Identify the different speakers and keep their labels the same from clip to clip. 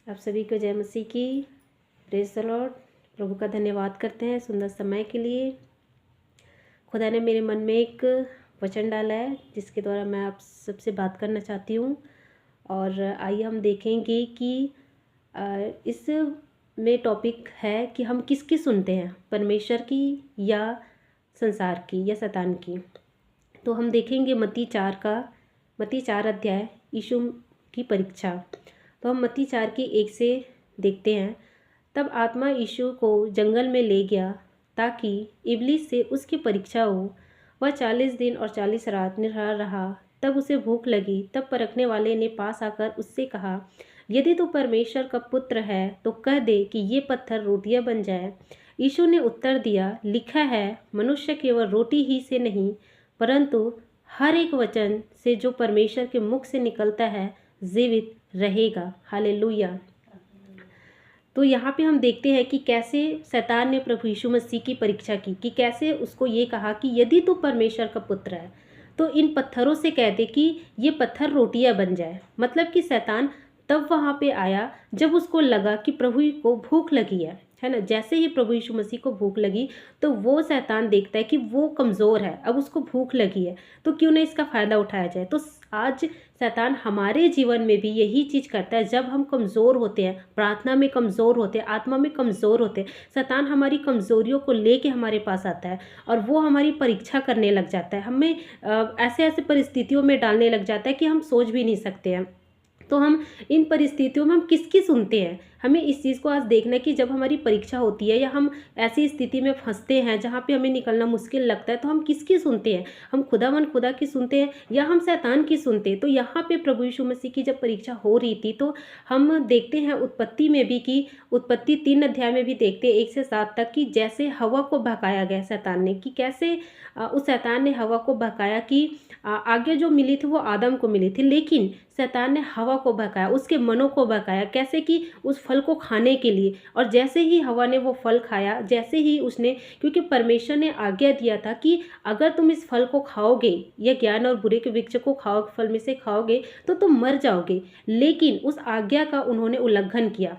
Speaker 1: आप सभी को जय मसीह की। Praise the Lord. प्रभु का धन्यवाद करते हैं सुंदर समय के लिए। खुदा ने मेरे मन में एक वचन डाला है जिसके द्वारा मैं आप सबसे बात करना चाहती हूँ। और आइए हम देखेंगे कि इस में टॉपिक है कि हम किसकी सुनते हैं, परमेश्वर की या संसार की या शैतान की। तो हम देखेंगे मत्ती 4 अध्याय यीशु की परीक्षा। तो हम मत्ती 4 की 1 से देखते हैं। तब आत्मा यीशु को जंगल में ले गया ताकि इब्लीस से उसकी परीक्षा हो। वह 40 दिन और 40 रात निराहार रहा। तब उसे भूख लगी। तब परखने वाले ने पास आकर उससे कहा, यदि तू परमेश्वर का पुत्र है तो कह दे कि ये पत्थर रोटियां बन जाए। यीशु ने उत्तर दिया, लिखा है, मनुष्य केवल रोटी ही से नहीं परंतु हर एक वचन से जो परमेश्वर के मुख से निकलता है जीवित रहेगा। हालेलुया। तो यहाँ पे हम देखते हैं कि कैसे शैतान ने प्रभु यीशु मसीह की परीक्षा की, कि कैसे उसको ये कहा कि यदि तू परमेश्वर का पुत्र है तो इन पत्थरों से कह दे कि ये पत्थर रोटियां बन जाए। मतलब कि शैतान तब वहाँ पे आया जब उसको लगा कि प्रभु को भूख लगी है ना। जैसे ही प्रभु यीशु मसीह को भूख लगी तो वो शैतान देखता है कि वो कमज़ोर है, अब उसको भूख लगी है तो क्यों ना इसका फ़ायदा उठाया जाए। तो आज शैतान हमारे जीवन में भी यही चीज़ करता है। जब हम कमज़ोर होते हैं, प्रार्थना में कमज़ोर होते हैं, आत्मा में कमज़ोर होते हैं, शैतान हमारी कमज़ोरियों को लेके हमारे पास आता है और वो हमारी परीक्षा करने लग जाता है। हमें ऐसे ऐसे परिस्थितियों में डालने लग जाता है कि हम सोच भी नहीं सकते हैं। तो हम इन परिस्थितियों में हम किसकी सुनते हैं, हमें इस चीज़ को आज देखना है कि जब हमारी परीक्षा होती है या हम ऐसी स्थिति में फंसते हैं जहाँ पे हमें निकलना मुश्किल लगता है तो हम किसकी सुनते हैं। हम खुदा की सुनते हैं या हम शैतान की सुनते हैं। तो यहाँ पे प्रभु यीशु मसीह की जब परीक्षा हो रही थी तो हम देखते हैं उत्पत्ति में भी कि उत्पत्ति 3 अध्याय में भी देखते हैं 1 से 7 तक कि जैसे हवा को बहकाया गया शैतान ने, कि कैसे उस शैतान ने हवा को बहकाया कि आगे जो मिली थी वो आदम को मिली थी, लेकिन शैतान ने हवा को बहकाया, उसके मनों को बहकाया। कैसे कि उस फल को खाने के लिए। और जैसे ही हवा ने वो फल खाया, जैसे ही उसने, क्योंकि परमेश्वर ने आज्ञा दिया था कि अगर तुम इस फल को खाओगे या ज्ञान और बुरे के वृक्ष को खाओ, फल में से खाओगे तो तुम मर जाओगे। लेकिन उस आज्ञा का उन्होंने उल्लंघन किया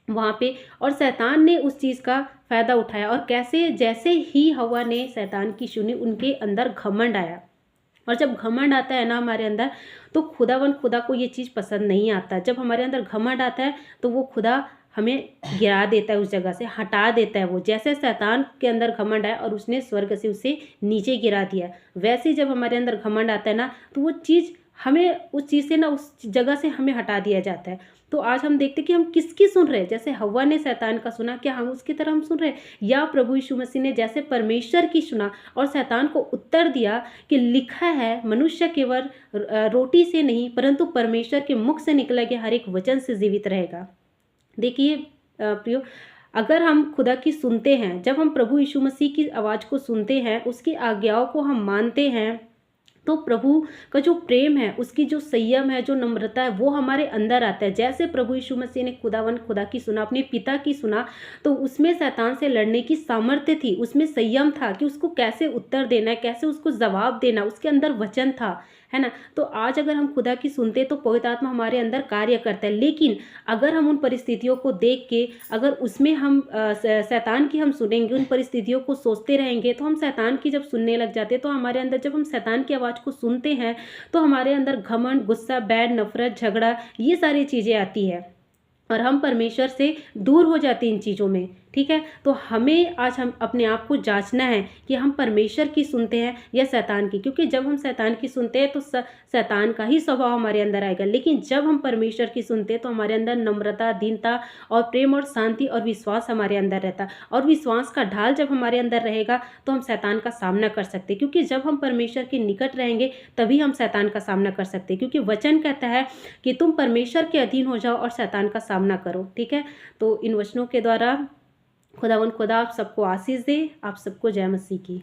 Speaker 1: वहाँ पे और शैतान ने उस चीज़ का फ़ायदा उठाया। और कैसे, जैसे ही हवा ने शैतान की सुनी उनके अंदर घमंड आया। और जब घमंड आता है ना हमारे अंदर तो खुदा को ये चीज़ पसंद नहीं आता। जब हमारे अंदर घमंड आता है तो वो खुदा हमें गिरा देता है, उस जगह से हटा देता है। वो जैसे शैतान के अंदर घमंड आया और उसने स्वर्ग से उसे नीचे गिरा दिया, वैसे ही जब हमारे अंदर घमंड आता है ना तो वो चीज़ हमें उस चीज़ से ना, उस जगह से हमें हटा दिया जाता है। तो आज हम देखते कि हम किसकी सुन रहे हैं। जैसे हव्वा ने शैतान का सुना, क्या हम उसकी तरह हम सुन रहे हैं, या प्रभु यीशु मसीह ने जैसे परमेश्वर की सुना और शैतान को उत्तर दिया कि लिखा है, मनुष्य केवल रोटी से नहीं परंतु परमेश्वर के मुख से निकला गया हर एक वचन से जीवित रहेगा। देखिए प्रियो, अगर हम खुदा की सुनते हैं, जब हम प्रभु यीशु मसीह की आवाज़ को सुनते हैं, उसकी आज्ञाओं को हम मानते हैं, तो प्रभु का जो प्रेम है, उसकी जो संयम है, जो नम्रता है, वो हमारे अंदर आता है। जैसे प्रभु यीशु मसीह ने खुदा की सुना, अपने पिता की सुना, तो उसमें शैतान से लड़ने की सामर्थ्य थी, उसमें संयम था कि उसको कैसे उत्तर देना है, कैसे उसको जवाब देना, उसके अंदर वचन था, है ना। तो आज अगर हम खुदा की सुनते तो पवित्र आत्मा हमारे अंदर कार्य करता है। लेकिन अगर हम उन परिस्थितियों को देख के, अगर उसमें हम शैतान की हम सुनेंगे, उन परिस्थितियों को सोचते रहेंगे, तो हम शैतान की जब सुनने लग जाते हैं तो हमारे अंदर, जब हम शैतान की आवाज़ को सुनते हैं तो हमारे अंदर घमंड, गुस्सा, बैड, नफरत, झगड़ा, ये सारी चीज़ें आती है और हम परमेश्वर से दूर हो जाते हैं इन चीज़ों में। ठीक है, तो हमें आज हम अपने आप को जांचना है कि हम परमेश्वर की सुनते हैं या शैतान की। क्योंकि जब हम शैतान की सुनते हैं तो शैतान का ही स्वभाव हमारे अंदर आएगा। लेकिन जब हम परमेश्वर की सुनते हैं तो हमारे अंदर नम्रता, दीनता और प्रेम और शांति और विश्वास हमारे अंदर रहता। और विश्वास का ढाल जब हमारे अंदर रहेगा तो हम शैतान का सामना कर सकते। क्योंकि जब हम परमेश्वर के निकट रहेंगे तभी हम शैतान का सामना कर सकते। क्योंकि वचन कहता है कि तुम परमेश्वर के अधीन हो जाओ और शैतान का सामना करो। ठीक है, तो इन वचनों के द्वारा खुदा आप सबको आशीष दे। आप सबको जय मसीह की।